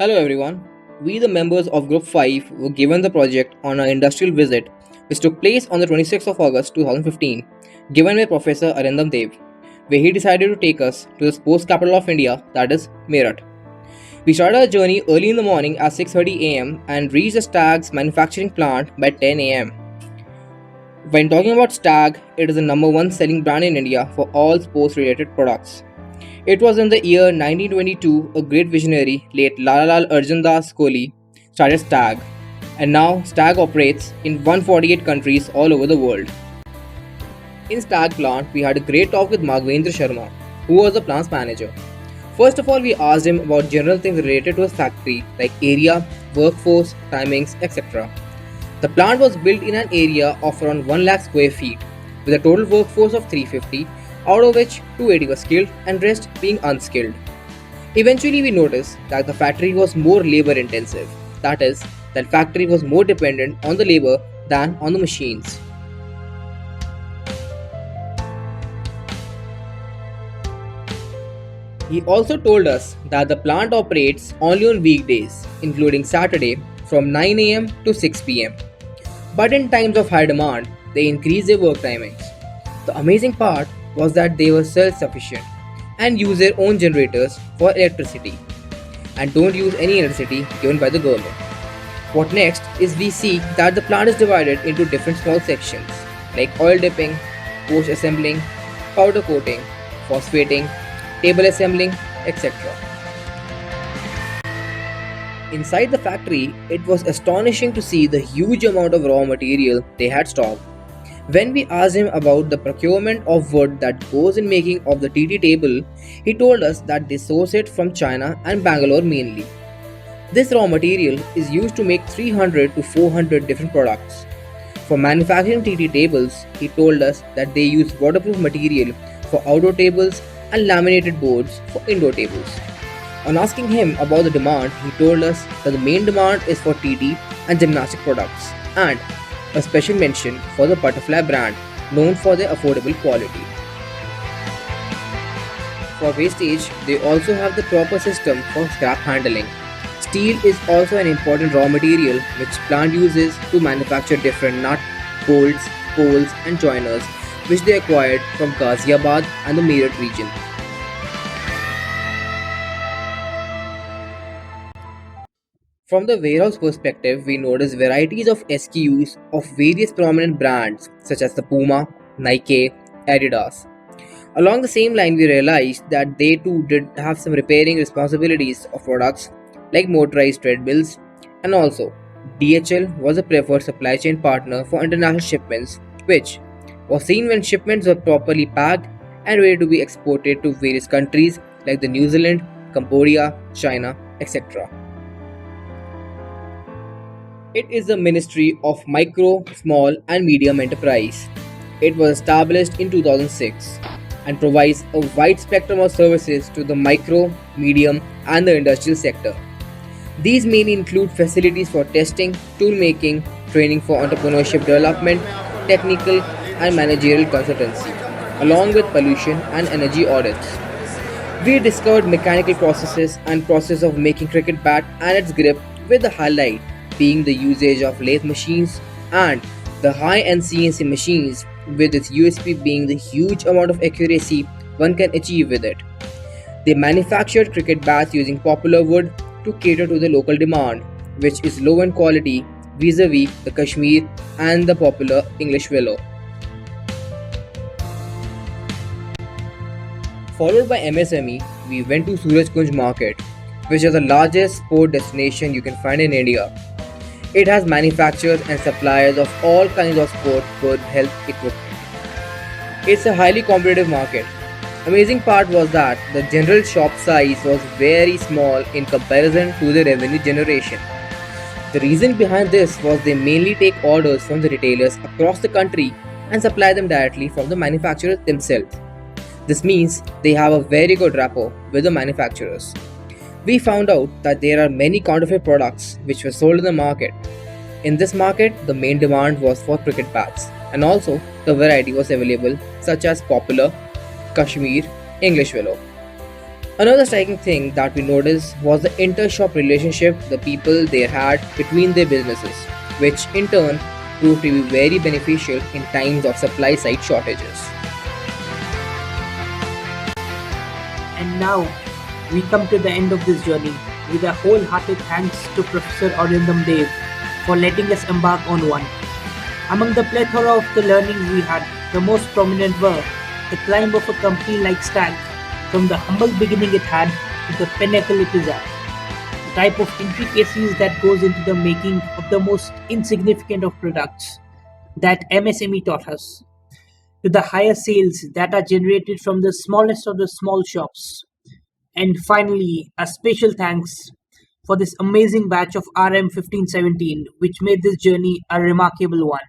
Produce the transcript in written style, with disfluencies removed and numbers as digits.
Hello everyone. We, the members of Group-5, were given the project on our industrial visit, which took place on the 26th of August 2015, given by Professor Arindam Dev, where he decided to take us to the sports capital of India, that is, Meerut. We started our journey early in the morning at 6:30 am and reached the Stag's manufacturing plant by 10 am. When talking about Stag, it is the number one selling brand in India for all sports related products. It was in the year 1922 a great visionary, late Lalalal Arjandas Kohli, started Stag, and now Stag operates in 148 countries all over the world. In Stag plant, we had a great talk with Magvendra Sharma, who was the plant's manager. First of all, we asked him about general things related to his factory like area, workforce, timings, etc. The plant was built in an area of around 1 lakh square feet with a total workforce of 350, out of which 280 were skilled and rest being unskilled. Eventually, we noticed that the factory was more labor intensive. That is, that factory was more dependent on the labor than on the machines. He also told us that the plant operates only on weekdays, including Saturday, from 9 am to 6 pm. But in times of high demand, they increase their work timings. The amazing part was that they were self-sufficient and use their own generators for electricity and don't use any electricity given by the government. What next is we see that the plant is divided into different small sections like oil dipping, post assembling, powder coating, phosphating, table assembling, etc. Inside the factory, it was astonishing to see the huge amount of raw material they had stocked. When we asked him about the procurement of wood that goes in making of the TT table, he told us that they source it from China and Bangalore mainly. This raw material is used to make 300 to 400 different products. For manufacturing TT tables, he told us that they use waterproof material for outdoor tables and laminated boards for indoor tables. On asking him about the demand, he told us that the main demand is for TT and gymnastic products and a special mention for the Butterfly brand, known for their affordable quality. For wastage, they also have the proper system for scrap handling. Steel is also an important raw material which plant uses to manufacture different nut, bolts, poles and joiners which they acquired from Ghaziabad and the Meerut region. From the warehouse perspective, we notice varieties of SKUs of various prominent brands such as the Puma, Nike, Adidas. Along the same line, we realized that they too did have some repairing responsibilities of products like motorized treadmills, and also DHL was a preferred supply chain partner for international shipments, which was seen when shipments were properly packed and ready to be exported to various countries like the New Zealand, Cambodia, China, etc. It is the Ministry of Micro, Small and Medium Enterprise. It was established in 2006 and provides a wide spectrum of services to the micro, medium and the industrial sector. These mainly include facilities for testing, tool making, training for entrepreneurship development, technical and managerial consultancy, along with pollution and energy audits. We discovered mechanical processes and process of making cricket bat and its grip, with the highlight being the usage of lathe machines and the high-end CNC machines, with its USP being the huge amount of accuracy one can achieve with it. They manufactured cricket bats using popular wood to cater to the local demand, which is low in quality vis-a-vis the Kashmir and the popular English willow. Followed by MSME, we went to Surajkunj Market, which is the largest sport destination you can find in India. It has manufacturers and suppliers of all kinds of sport good health equipment. It's a highly competitive market. Amazing part was that the general shop size was very small in comparison to the revenue generation. The reason behind this was they mainly take orders from the retailers across the country and supply them directly from the manufacturers themselves. This means they have a very good rapport with the manufacturers. We found out that there are many counterfeit products which were sold in the market. In this market, the main demand was for cricket bats, and also the variety was available such as popular, Kashmir, English willow. Another striking thing that we noticed was the inter-shop relationship the people there had between their businesses, which in turn proved to be very beneficial in times of supply side shortages. And now we come to the end of this journey with a wholehearted thanks to Professor Arindam Dev for letting us embark on one. Among the plethora of the learnings we had, the most prominent were the climb of a company like Stag, from the humble beginning it had to the pinnacle it is at, the type of intricacies that goes into the making of the most insignificant of products that MSME taught us, to the higher sales that are generated from the smallest of the small shops. And finally, a special thanks for this amazing batch of RM 1517, which made this journey a remarkable one.